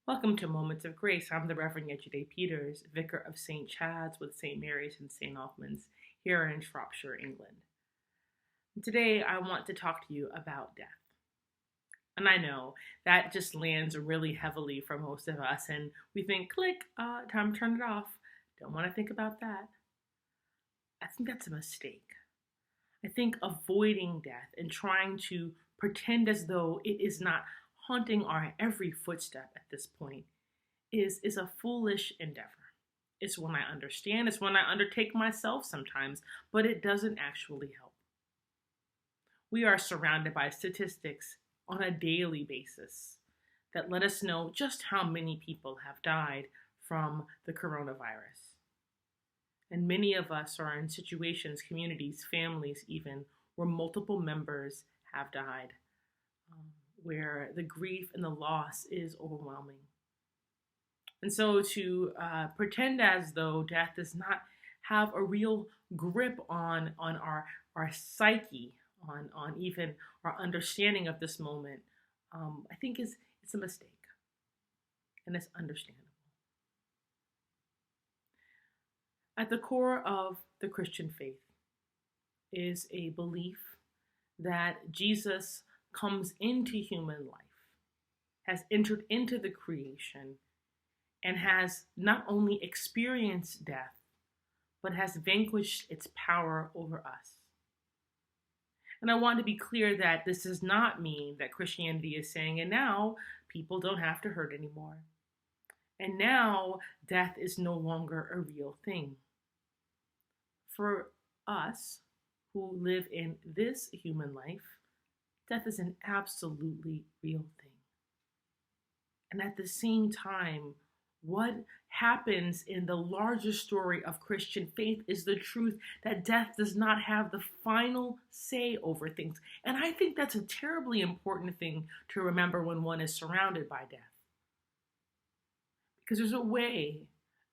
Welcome to Moments of Grace. I'm the Reverend Yejiday Peters, Vicar of St. Chad's with St. Mary's and St. Albans here in Shropshire, England. Today, I want to talk to you about death. And I know that just lands really heavily for most of us, and we think, click, time to turn it off. Don't want to think about that. I think that's a mistake. I think avoiding death and trying to pretend as though it is not haunting our every footstep at this point is a foolish endeavor. It's one I understand, it's one I undertake myself sometimes, but it doesn't actually help. We are surrounded by statistics on a daily basis that let us know just how many people have died from the coronavirus. And many of us are in situations, communities, families even, where multiple members have died, where the grief and the loss is overwhelming. And so to pretend as though death does not have a real grip on our psyche, on even our understanding of this moment, I think it's a mistake, and it's understandable. At the core of the Christian faith is a belief that Jesus comes into human life, has entered into the creation, and has not only experienced death, but has vanquished its power over us. And I want to be clear that this does not mean that Christianity is saying, and now people don't have to hurt anymore. And now death is no longer a real thing. For us who live in this human life, death is an absolutely real thing. And at the same time, what happens in the larger story of Christian faith is the truth that death does not have the final say over things. And I think that's a terribly important thing to remember when one is surrounded by death. Because there's a way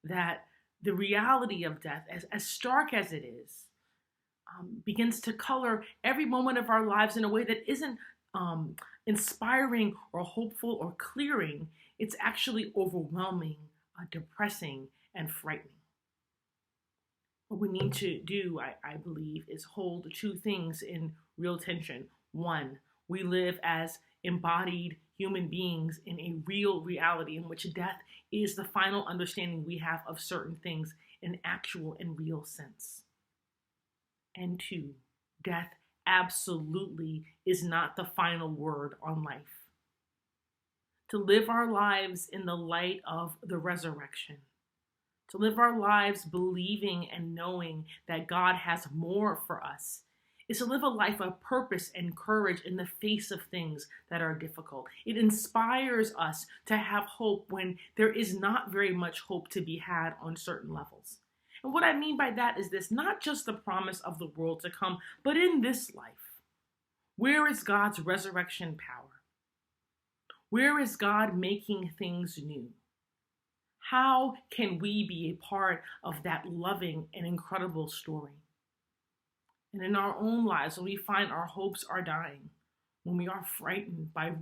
that the reality of death, as stark as it is, begins to color every moment of our lives in a way that isn't inspiring or hopeful or clearing. It's actually overwhelming, depressing, and frightening. What we need to do, I believe, is hold two things in real tension. One, we live as embodied human beings in a real reality in which death is the final understanding we have of certain things in actual and real sense. And two, death absolutely is not the final word on life. To live our lives in the light of the resurrection, to live our lives believing and knowing that God has more for us, is to live a life of purpose and courage in the face of things that are difficult. It inspires us to have hope when there is not very much hope to be had on certain levels. And what I mean by that is this: not just the promise of the world to come, but in this life. Where is God's resurrection power? Where is God making things new? How can we be a part of that loving and incredible story? And in our own lives, when we find our hopes are dying, when we are frightened by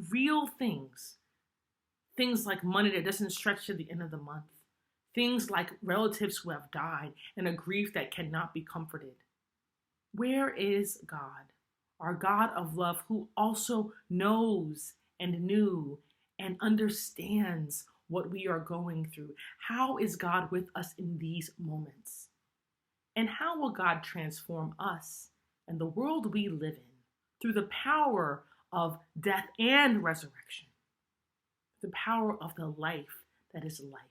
real things, things like money that doesn't stretch to the end of the month, things like relatives who have died, and a grief that cannot be comforted. Where is God, our God of love, who also knows and knew and understands what we are going through? How is God with us in these moments? And how will God transform us and the world we live in through the power of death and resurrection, the power of the life that is life?